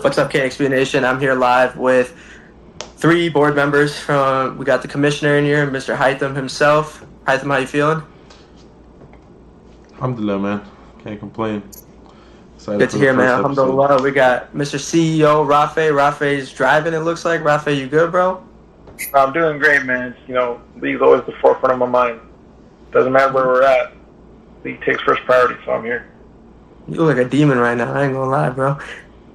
What's up, KxP Nation? I'm here live with three board members we got the commissioner in here, Mr. Hytham himself. Hytham, how you feeling? Alhamdulillah, man. Can't complain. Excited Good for to the hear, man. first episode. Alhamdulillah. We got Mr. CEO, Rafe. Rafe's driving, it looks like. Rafe, you good, bro? I'm doing great, man. League's always the forefront of my mind. Doesn't matter where we're at. League takes first priority, so I'm here. You look like a demon right now. I ain't gonna lie, bro.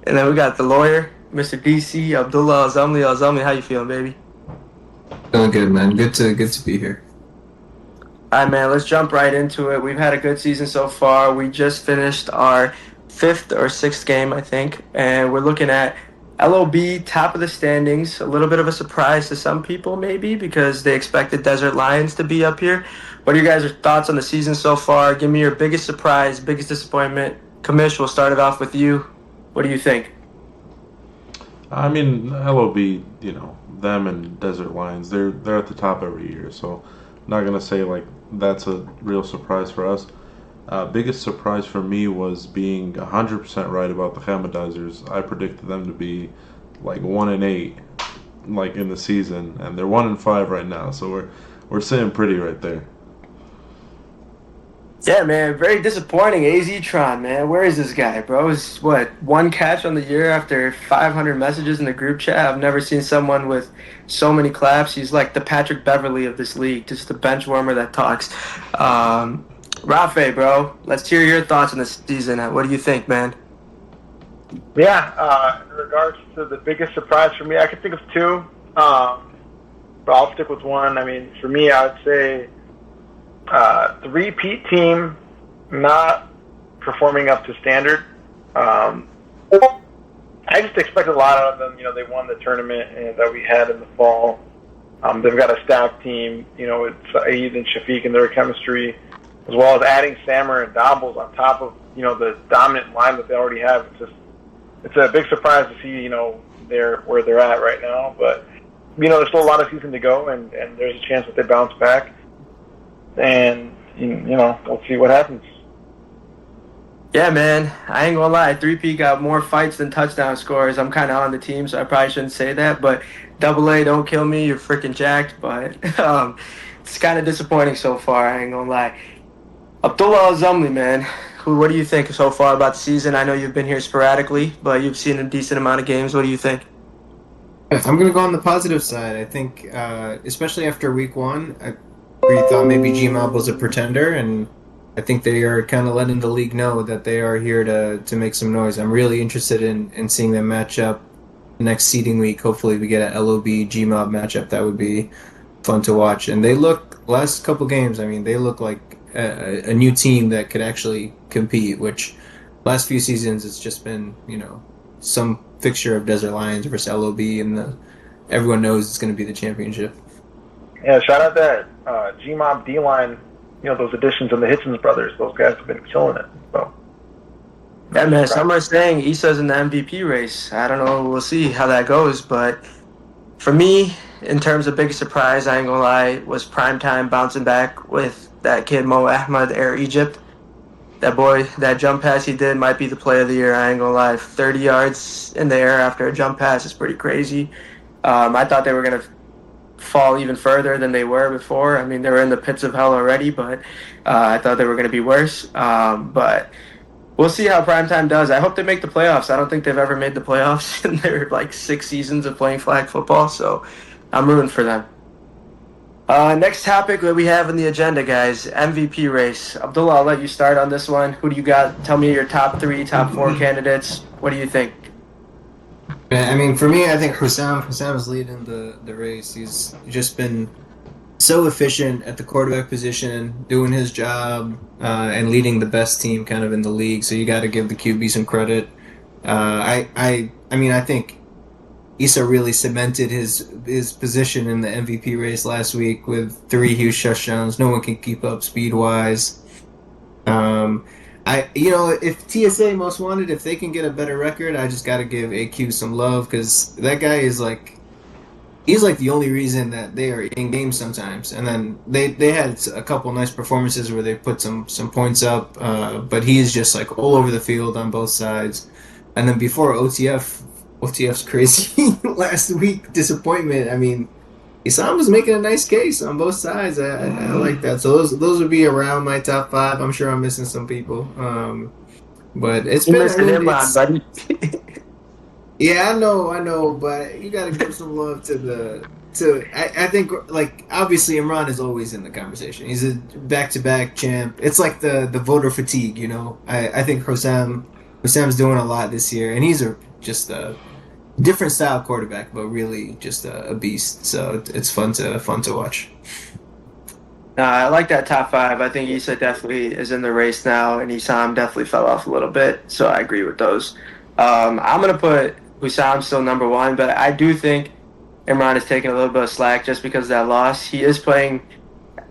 And then we got the lawyer, Mr. DC, Abdullah Azamli. Azamli, how you feeling, baby? Feeling good, man. Good to be here. All right, man, let's jump right into it. We've had a good season so far. We just finished our fifth or sixth game, I think, and we're looking at LOB top of the standings. A little bit of a surprise to some people, maybe, because they expected Desert Lions to be up here. What are your guys' thoughts on the season so far? Give me your biggest surprise, biggest disappointment. Kamish, we'll start it off with you. What do you think? I mean, LOB, them and Desert Lions, they're at the top every year. So, not gonna say like that's a real surprise for us. Biggest surprise for me was being 100% right about the Hamadizers. I predicted them to be like 1-8, like in the season, and they're 1-5 right now. So we're sitting pretty right there. Yeah, man, very disappointing. AZ-tron, man. Where is this guy, bro? Is what, one catch on the year after 500 messages in the group chat? I've never seen someone with so many claps. He's like the Patrick Beverly of this league, just a bench warmer that talks. Rafe, bro, let's hear your thoughts on this season. What do you think, man? Yeah, in regards to the biggest surprise for me, I could think of two, but I'll stick with one. I mean, for me, I would say the repeat team not performing up to standard. I just expected a lot out of them. They won the tournament that we had in the fall. They've got a stacked team. It's Aid and Shafiq and their chemistry, as well as adding Sammer and Dobbles on top of the dominant line that they already have. It's a big surprise to see where they're at right now. But there's still a lot of season to go, and there's a chance that they bounce back. And we'll see what happens. Yeah, man, I ain't gonna lie. 3P got more fights than touchdown scores. I'm kind of on the team, so I probably shouldn't say that. But AA, don't kill me. You're freaking jacked. But it's kind of disappointing so far. I ain't gonna lie. Abdullah Azamli, man. What do you think so far about the season? I know you've been here sporadically, but you've seen a decent amount of games. What do you think? I'm going to go on the positive side. I think, especially after week one, we thought maybe GMOB was a pretender, and I think they are kind of letting the league know that they are here to make some noise. I'm really interested in seeing them match up next seeding week. Hopefully we get an LOB GMOB matchup. That would be fun to watch. And they look, last couple games, I mean, they look like a new team that could actually compete, which last few seasons it's just been, some fixture of Desert Lions versus LOB, and everyone knows it's going to be the championship. Yeah, shout out that GMOB D-line, those additions and the Hitchens brothers. Those guys have been killing it. So. Yeah, man, some are saying Issa's in the MVP race. I don't know. We'll see how that goes. But for me, in terms of biggest surprise, I ain't gonna lie, was Primetime bouncing back with that kid Mo Ahmed, Air Egypt. That boy, that jump pass he did might be the play of the year. I ain't gonna lie. 30 yards in the air after a jump pass is pretty crazy. I thought they were gonna fall even further than they were before. I mean, they were in the pits of hell already, but I thought they were going to be worse. But we'll see how Primetime does. I hope they make the playoffs. I don't think they've ever made the playoffs in their 6 seasons of playing flag football, so I'm rooting for them. Next topic that we have in the agenda, guys, MVP race. Abdullah, I'll let you start on this one. Who do you got? Tell me your top 3, top 4 candidates. What do you think? I mean, for me, I think Hussam is leading the race. He's just been so efficient at the quarterback position, doing his job, and leading the best team kind of in the league. So you got to give the QB some credit. I mean, I think Issa really cemented his position in the MVP race last week with 3 huge touchdowns. No one can keep up speed wise. If TSA Most Wanted, if they can get a better record, I just got to give AQ some love, because that guy is he's the only reason that they are in games sometimes. And then they had a couple nice performances where they put some points up, but he is just all over the field on both sides. And then before OTF OTF's crazy last week disappointment. I mean, Isam was making a nice case on both sides. I like that. So those would be around my top five. I'm sure I'm missing some people. But it's You been. I missing mean, Imran, it's buddy. yeah. I know. But you got to give some love to the. To I think like obviously Imran is always in the conversation. He's a back-to-back champ. It's like the voter fatigue, you know. I think Hosam's doing a lot this year, and he's just a different style quarterback, but really just a beast. So it's fun to watch. I like that top five. I think Issa definitely is in the race now, and Isam definitely fell off a little bit. So I agree with those. I'm gonna put Hussam still number one, but I do think Imran is taking a little bit of slack just because of that loss. He is playing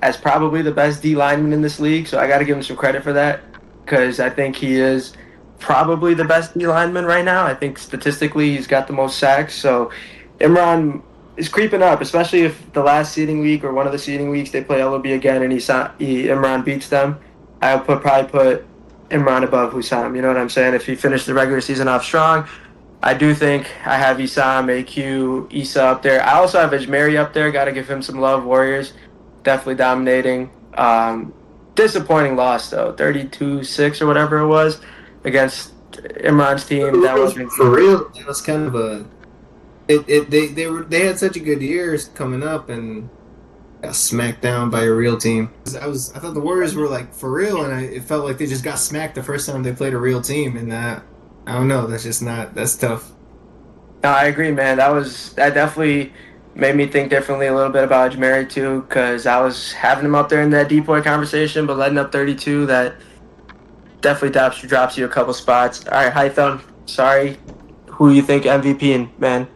as probably the best D lineman in this league, so I got to give him some credit for that because I think he is probably the best D lineman right now. I think statistically he's got the most sacks. So Imran is creeping up, especially if the last seeding week or one of the seeding weeks they play LOB again and Imran beats them. Probably put Imran above Hussam. You know what I'm saying? If he finished the regular season off strong, I do think I have Isam, AQ, Issa up there. I also have Ajmeri up there. Got to give him some love. Warriors definitely dominating. Disappointing loss though, 32-6 or whatever it was against Imran's team. That wasn't For real. It was kind of a. They had such a good years coming up and got smacked down by a real team. I thought the Warriors were like for real, and it felt like they just got smacked the first time they played a real team, and that I don't know. That's just not. That's tough. No, I agree, man. That definitely made me think differently a little bit about Ajmeri too, because I was having him up there in that depoy conversation, but letting up 32, that definitely drops you a couple spots. All right, Hytham, sorry. Who you think MVP, man?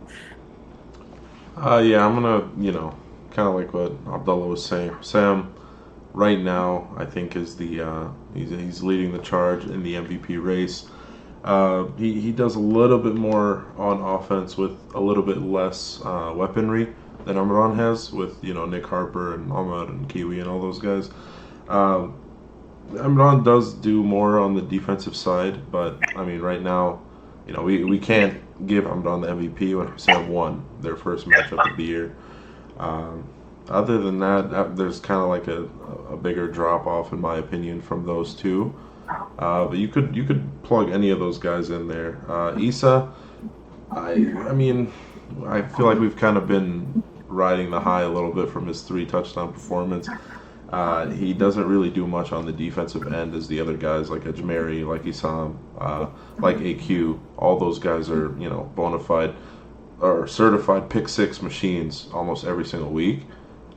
Yeah, I'm gonna, kind of like what Abdullah was saying. Sam, right now, I think is he's leading the charge in the MVP race. He does a little bit more on offense with a little bit less weaponry than Amran has with Nick Harper and Ahmad and Kiwi and all those guys. Amran does do more on the defensive side, but I mean right now, we can't give Amran the MVP when Sam won their first matchup of the year. Other than that, there's kind of like a bigger drop off in my opinion from those two. But you could plug any of those guys in there. Issa, I mean, I feel like we've kind of been riding the high a little bit from his 3 touchdown performance. He doesn't really do much on the defensive end as the other guys like Ajmeri, like Isam, like AQ. All those guys are bona fide or certified pick six machines almost every single week.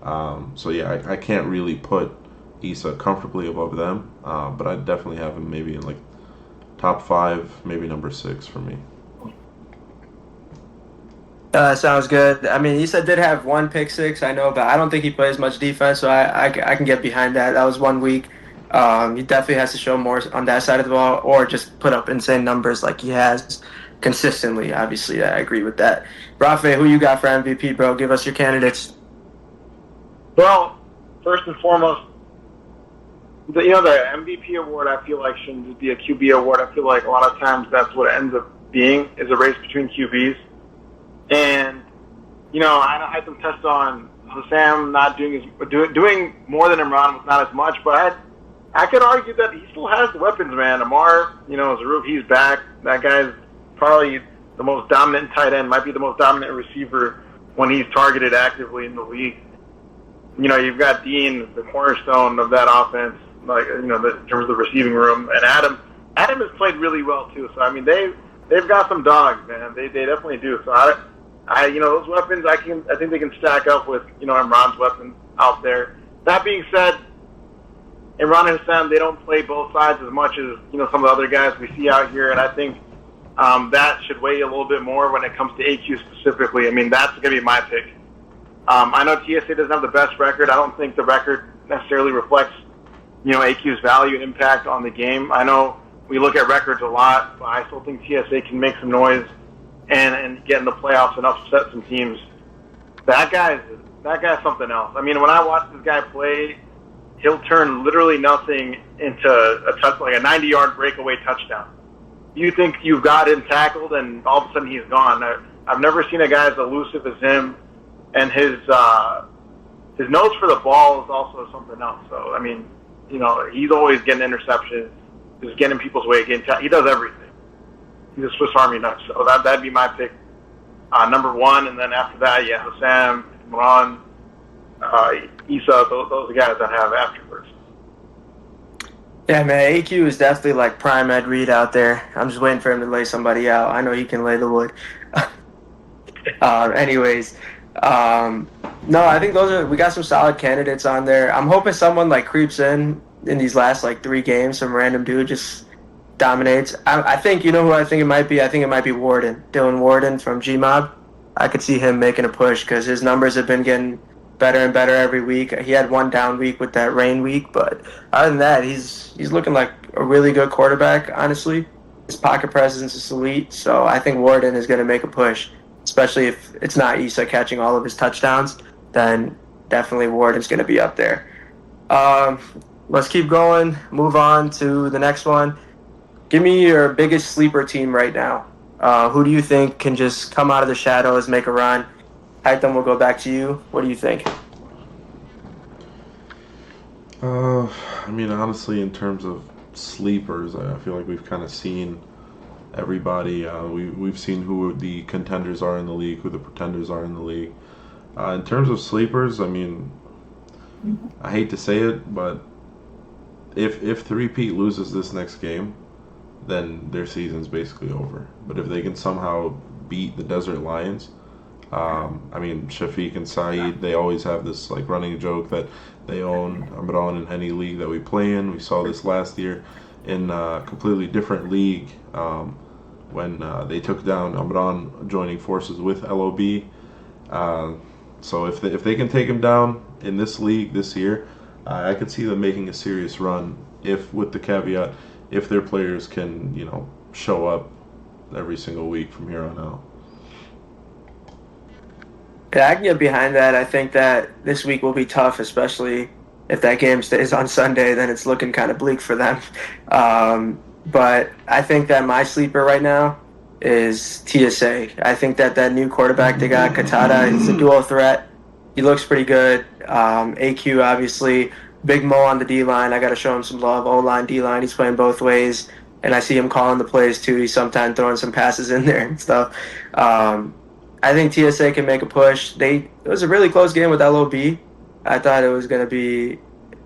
So yeah, I can't really put Issa comfortably above them, but I'd definitely have him maybe in like top 5, maybe number 6 for me. Sounds good. I mean, Issa did have one pick six, I know, but I don't think he plays much defense, so I can get behind that. That was 1 week. He definitely has to show more on that side of the ball, or just put up insane numbers like he has consistently. Obviously, I agree with that. Rafe, who you got for MVP, bro? Give us your candidates. Well, first and foremost, the MVP award I feel like shouldn't just be a QB award. I feel like a lot of times that's what it ends up being is a race between QBs. And I know Hytham touched on Hussam not doing more than Imran was not as much, but I could argue that he still has the weapons, man. Amar, is a rookie. He's back. That guy's probably the most dominant tight end. Might be the most dominant receiver when he's targeted actively in the league. You've got Dean, the cornerstone of that offense, like in terms of the receiving room, and Adam has played really well too. So I mean, they've got some dogs, man. They definitely do. So those weapons, I think they can stack up with Imran's weapons out there. That being said, Imran and Sam, they don't play both sides as much as some of the other guys we see out here, and I think that should weigh a little bit more when it comes to AQ specifically. I mean, that's going to be my pick. I know TSA doesn't have the best record. I don't think the record necessarily reflects, AQ's value and impact on the game. I know we look at records a lot, but I still think TSA can make some noise and get in the playoffs and upset some teams. That guy's something else. I mean, when I watch this guy play, he'll turn literally nothing into like a 90-yard breakaway touchdown. you think you've got him tackled, and all of a sudden he's gone. I've never seen a guy as elusive as him, and his nose for the ball is also something else. So I mean, he's always getting interceptions, just getting people's way, he does everything. He's a Swiss Army knife. So that'd be my pick, number one, and then after that, yeah, Sam, Imran, Issa, those are the guys I have afterwards. Yeah, man, AQ is definitely like prime Ed Reed out there. I'm just waiting for him to lay somebody out. I know he can lay the wood. Anyways, no, I think we got some solid candidates on there. I'm hoping someone like creeps in these last like 3 games. Some random dude just dominates. I think, you know who I think it might be? I think it might be Warden, Dylan Warden from GMob. I could see him making a push because his numbers have been getting better and better every week. He had one down week with that rain week, but other than that, he's looking like a really good quarterback, honestly. His pocket presence is elite, so I think Warden is going to make a push, especially if it's not Issa catching all of his touchdowns, then definitely Warden's going to be up there. Let's keep going, move on to the next one. Give me your biggest sleeper team right now. Who do you think can just come out of the shadows, make a run? Haitham, we'll go back to you. What do you think? I mean, honestly, in terms of sleepers, I feel like we've kind of seen everybody. We've seen who the contenders are in the league, who the pretenders are in the league. In terms of sleepers, I mean, I hate to say it, but if Three-Peat loses this next game, then their season's basically over. But if they can somehow beat the Desert Lions, I mean, Shafiq and Saeed, they always have this like running joke that they own Amran in any league that we play in. We saw this last year in a completely different league when they took down Amran, joining forces with LOB. So if they can take him down in this league this year, I could see them making a serious run. If with the caveat, if their players can show up every single week from here on out. Yeah, I can get behind that. I think that this week will be tough, especially if that game stays on Sunday. Then it's looking kind of bleak for them. But I think that my sleeper right now is TSA. I think that new quarterback they got, Katada, is a dual threat. He looks pretty good. AQ, obviously. Big Mo on the D-line. I got to show him some love. O-line, D-line. He's playing both ways. And I see him calling the plays, too. He's sometimes throwing some passes in there and stuff. I think TSA can make a push. It was a really close game with LOB. I thought it was going to be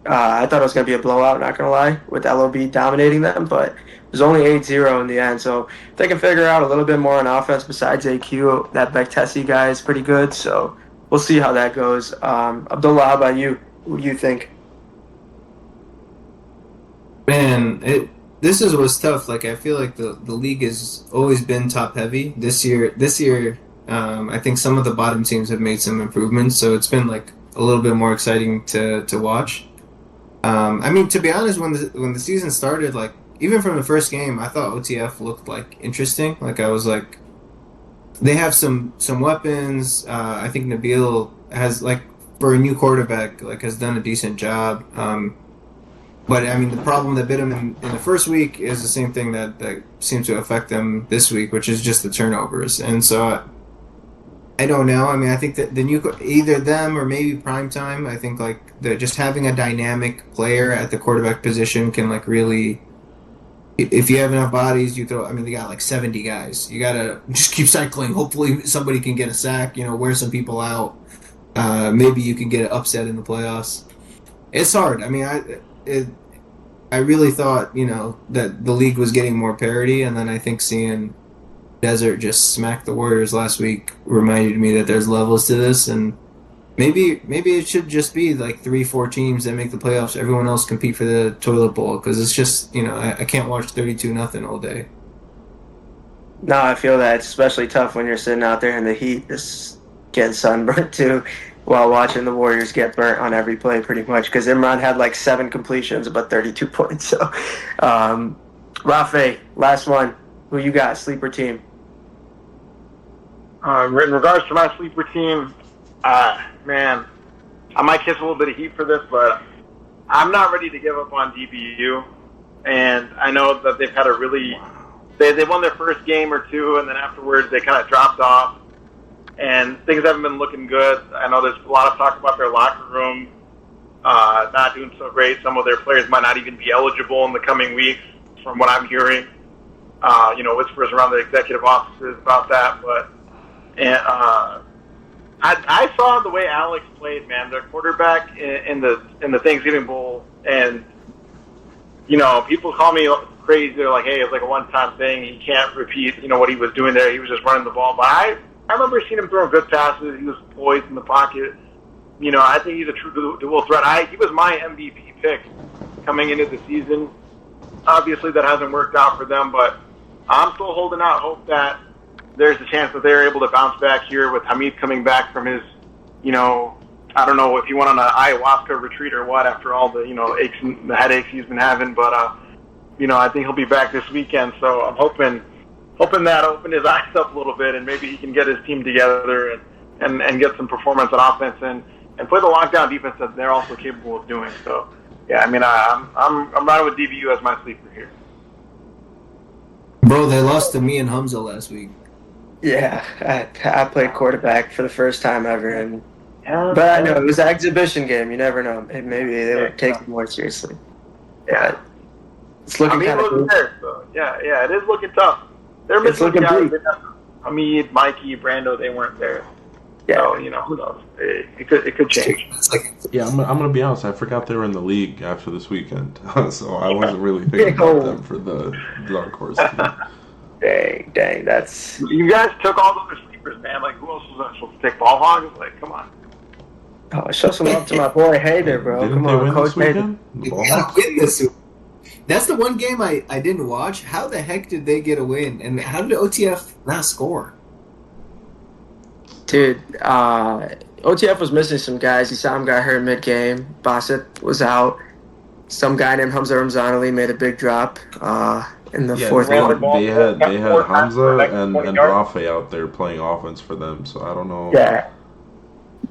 a blowout, not going to lie, with LOB dominating them. But it was only 8-0 in the end. So if they can figure out a little bit more on offense besides AQ, that Bektesi guy is pretty good. So we'll see how that goes. Abdullah, how about you? What do you think? Man, this is what's tough. Like I feel like the league has always been top heavy. This year, I think some of the bottom teams have made some improvements, so it's been like a little bit more exciting to watch. I mean, to be honest, when the season started, like even from the first game, I thought OTF looked like interesting. Like I was like, they have some weapons. I think Nabil has, like, for a new quarterback, like has done a decent job. But I mean, the problem that bit him in the first week is the same thing that seems to affect them this week, which is just the turnovers. And so I don't know. I mean, I think that either them or maybe Primetime, I think like just having a dynamic player at the quarterback position can like really, if you have enough bodies, you throw. I mean, they got like 70 guys. You gotta just keep cycling. Hopefully, somebody can get a sack. Wear some people out. Maybe you can get an upset in the playoffs. It's hard. I mean, I really thought, that the league was getting more parity, and then I think seeing Desert just smack the Warriors last week reminded me that there's levels to this, and maybe it should just be like 3-4 teams that make the playoffs. Everyone else compete for the toilet bowl, because it's just, I can't watch 32-0 all day. No, I feel that it's especially tough when you're sitting out there in the heat, just getting sunburnt too, while watching the Warriors get burnt on every play pretty much, because Imran had like 7 completions, but 32 points. So, Rafe, last one. Who you got, sleeper team? In regards to my sleeper team, man, I might catch a little bit of heat for this, but I'm not ready to give up on DBU. And I know that they've had a really they won their first game or two, and then afterwards they kind of dropped off, and things haven't been looking good. I know there's a lot of talk about their locker room not doing so great. Some of their players might not even be eligible in the coming weeks, from what I'm hearing. Whispers around the executive offices about that, but I saw the way Alex played, man. Their quarterback in the Thanksgiving Bowl, and people call me crazy. They're like, "Hey, it's like a one-time thing. He can't repeat, what he was doing there. He was just running the ball." But I remember seeing him throwing good passes. He was poised in the pocket. I think he's a true dual threat. He was my MVP pick coming into the season. Obviously, that hasn't worked out for them, but I'm still holding out hope that there's a chance that they're able to bounce back here with Hamid coming back from his, I don't know if he went on an ayahuasca retreat or what after all the, aches and the headaches he's been having, but, I think he'll be back this weekend. So I'm hoping that opened his eyes up a little bit, and maybe he can get his team together and get some performance on offense and play the lockdown defense that they're also capable of doing. So, yeah, I mean, I'm riding with DBU as my sleeper here. Bro, they lost to me and Hamza last week. Yeah, I played quarterback for the first time ever, but I know it was an exhibition game. You never know. Maybe they would take it more seriously. Yeah, it's looking kind of there. So yeah, it is looking tough. They're missing guys. Hamid, Mikey, Brando, they weren't there. Yeah. So who knows? It could change. Yeah, I'm gonna be honest. I forgot they were in the league after this weekend, so I wasn't really thinking about them for the dark horse team. Dang, that's... You guys took all the other sleepers, man. Like, who else was I supposed to take? Ball hogs? Like, come on. Oh, show some love to my boy Hayder, bro. Didn't Come they on, win Coach this weekend? You gotta win this week. That's the one game I didn't watch. How the heck did they get a win? And how did OTF not score? Dude, OTF was missing some guys. Issam got hurt mid-game. Bassett was out. Some guy named Hamza Ramzanali made a big drop in the fourth quarter. They had Hamza and Rafe out there playing offense for them, so I don't know. Yeah.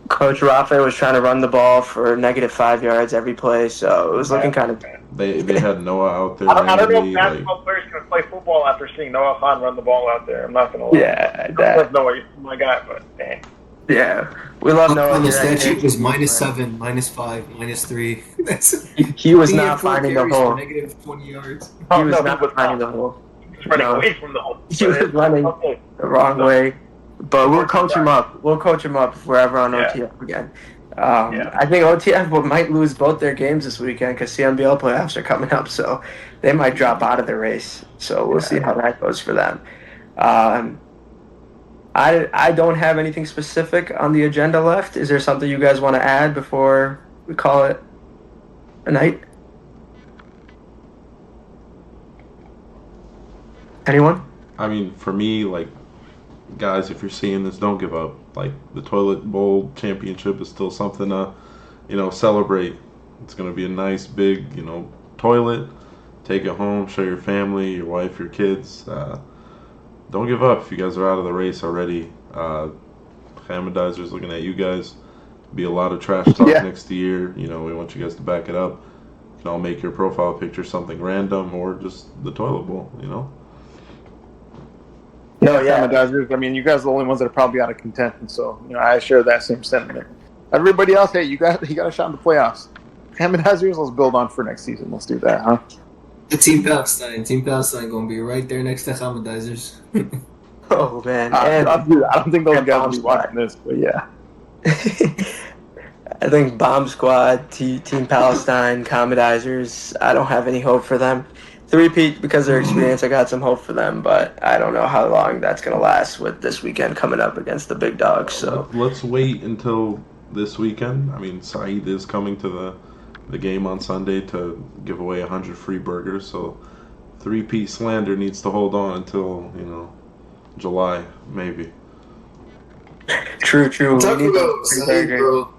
Coach Rafe was trying to run the ball for -5 yards every play, so it was looking kind of... They had Noah out there. I don't know if basketball players can play football after seeing Noah Khan run the ball out there. I'm not going to lie. Yeah, I love Noah. He's my guy, but dang. Yeah, we love Noah. On the stat sheet was -7, -5, -3. He was not finding the hole. -20 yards. He was not finding the hole. He was running away from the hole. He was running the wrong way. But we'll coach him up. We'll coach him up if we're ever on OTF again. I think OTF might lose both their games this weekend because CMBL playoffs are coming up, so they might drop out of the race. So we'll see how that goes for them. I don't have anything specific on the agenda left. Is there something you guys want to add before we call it a night? Anyone? I mean, for me, guys, if you're seeing this, don't give up. The Toilet Bowl championship is still something to, celebrate. It's going to be a nice, big, toilet. Take it home, show your family, your wife, your kids. Don't give up if you guys are out of the race already. Hamidizer's looking at you guys. Be a lot of trash talk next year. We want you guys to back it up. You can all make your profile picture something random or just the Toilet Bowl, No, Hamidizers. I mean, you guys are the only ones that are probably out of contention. So, I share that same sentiment. Everybody else, hey, you got a shot in the playoffs. Hamidizers, let's build on for next season. Let's do that, huh? The Team Palestine going to be right there next to Hamidizers. Oh, man. I don't think those guys will be watching this, but yeah. I think Bomb Squad, Team Palestine, Comedizers, I don't have any hope for them. Three-peat, because of their experience, I got some hope for them, but I don't know how long that's going to last with this weekend coming up against the big dogs. So let's wait until this weekend. I mean, Saeed is coming to the game on Sunday to give away 100 free burgers, so three-peat slander needs to hold on until, July, maybe. True. Talk about Saeed, bro.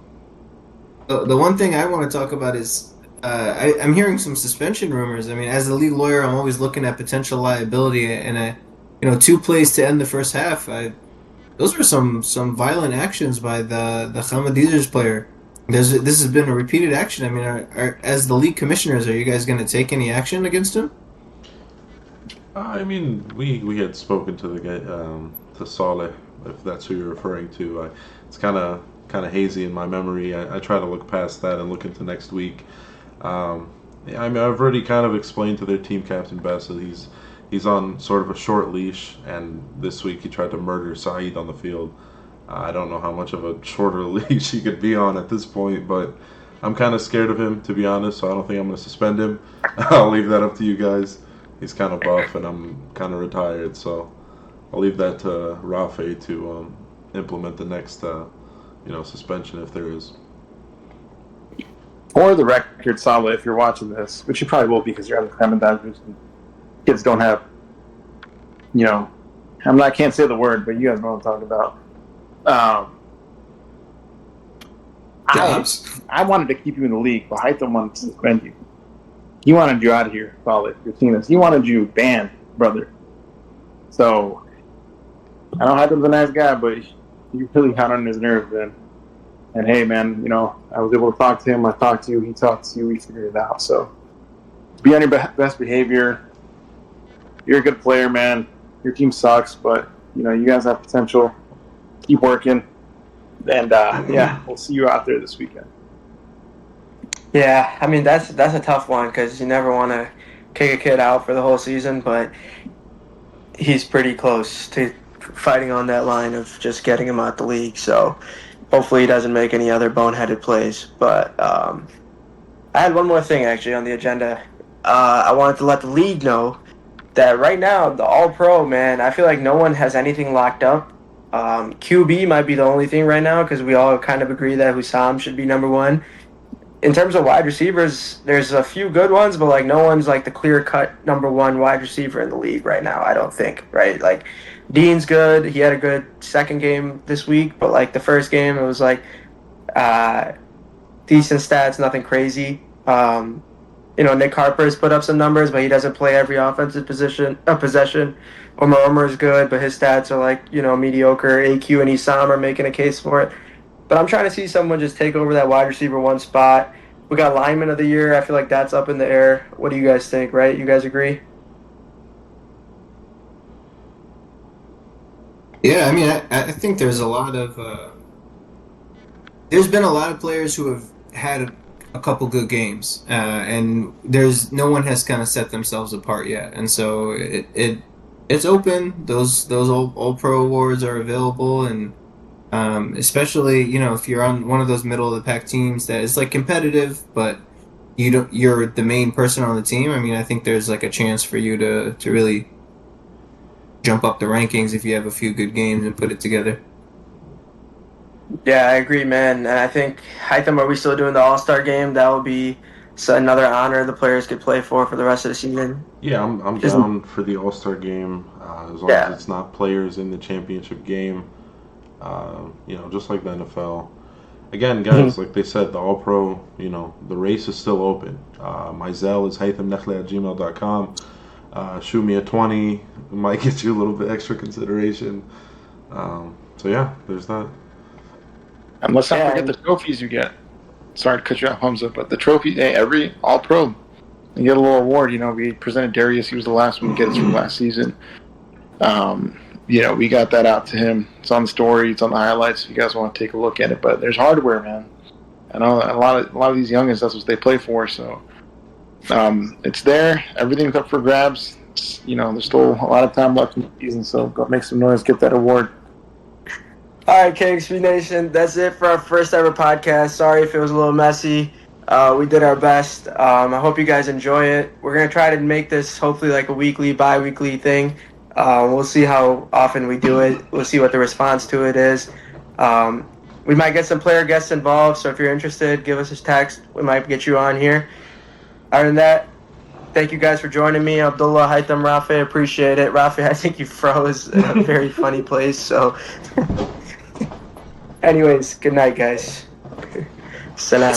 The one thing I want to talk about is I'm hearing some suspension rumors. I mean, as a league lawyer, I'm always looking at potential liability, and 2 plays to end the first half. Those were some violent actions by the Hamidizers player. This has been a repeated action. I mean, as the league commissioners, are you guys going to take any action against him? I mean, we had spoken to the guy, to Saleh, if that's who you're referring to. It's kind of hazy in my memory. I try to look past that and look into next week. Um, yeah, I mean, I've already kind of explained to their team captain Bess that he's on sort of a short leash, and this week he tried to murder Saeed on the field. I don't know how much of a shorter leash he could be on at this point, but I'm kind of scared of him, to be honest. So I don't think I'm going to suspend him. I'll leave that up to you guys. He's kind of buff, and I'm kind of retired, so I'll leave that to Rafe to implement the next, suspension if there is. For the record, Sala, if you're watching this, which you probably will because you're on the Clement Dodgers, and kids don't have, I can't say the word, but you guys know what I'm talking about. I wanted to keep you in the league, but Hytham wanted to suspend you. He wanted you out of here, Sala, if you're seeing this. He wanted you banned, brother. So, I know Hytham's a nice guy, but you really got on his nerves then. And hey, man, I was able to talk to him. I talked to you. He talked to you. We figured it out. So be on your best behavior. You're a good player, man. Your team sucks, but you guys have potential. Keep working, and we'll see you out there this weekend. Yeah, I mean that's a tough one because you never want to kick a kid out for the whole season, but he's pretty close to fighting on that line of just getting him out the league. So hopefully he doesn't make any other boneheaded plays. But I had one more thing actually on the agenda. I wanted to let the league know that right now the All-Pro, man, I feel like no one has anything locked up. QB might be the only thing right now because we all kind of agree that Hussam should be number one. In terms of wide receivers, there's a few good ones, but like no one's like the clear-cut number one wide receiver in the league right now, I don't think, right? Like Dean's good. He had a good second game this week, but like the first game, it was like decent stats, nothing crazy. Nick Harper's put up some numbers, but he doesn't play every offensive possession. Omer is good, but his stats are like, mediocre. AQ and Isam are making a case for it. But I'm trying to see someone just take over that wide receiver one spot. We got lineman of the year. I feel like that's up in the air. What do you guys think, right? You guys agree? Yeah, I mean, I think there's a lot of there's been a lot of players who have had a couple good games, and no one has kind of set themselves apart yet, and so it's open. Those all pro awards are available, and especially if you're on one of those middle of the pack teams that is like competitive, but you're the main person on the team. I mean, I think there's like a chance for you to really jump up the rankings if you have a few good games and put it together. Yeah, I agree, man. And I think, Hytham, are we still doing the All-Star game? That will be another honor the players could play for the rest of the season. Yeah, I'm down for the All-Star game as long as it's not players in the championship game. Just like the NFL. Again, guys, like they said, the All-Pro, the race is still open. My Zelle is hythamnechle@gmail.com. Shoot me a 20. It might get you a little bit extra consideration. There's that. And let's not forget the trophies you get. Sorry to cut you off, Hamza, but the trophy, every All-Pro, you get a little award. We presented Darius. He was the last one to get it from last season. We got that out to him. It's on the story. It's on the highlights. If you guys want to take a look at it, but there's hardware, man. I know a lot of these youngins. That's what they play for. So it's there. Everything's up for grabs. There's still a lot of time left in the season. So go make some noise. Get that award. All right, KxP Nation, that's it for our first ever podcast. Sorry if it was a little messy. We did our best. I hope you guys enjoy it. We're going to try to make this hopefully like a weekly, bi-weekly thing. We'll see how often we do it. We'll see what the response to it is. We might get some player guests involved, so if you're interested, give us a text. We might get you on here. Other than that, thank you guys for joining me. Abdullah, Hytham, Rafe, appreciate it. Rafe, I think you froze in a very funny place, so... Anyways, good night, guys. Salam.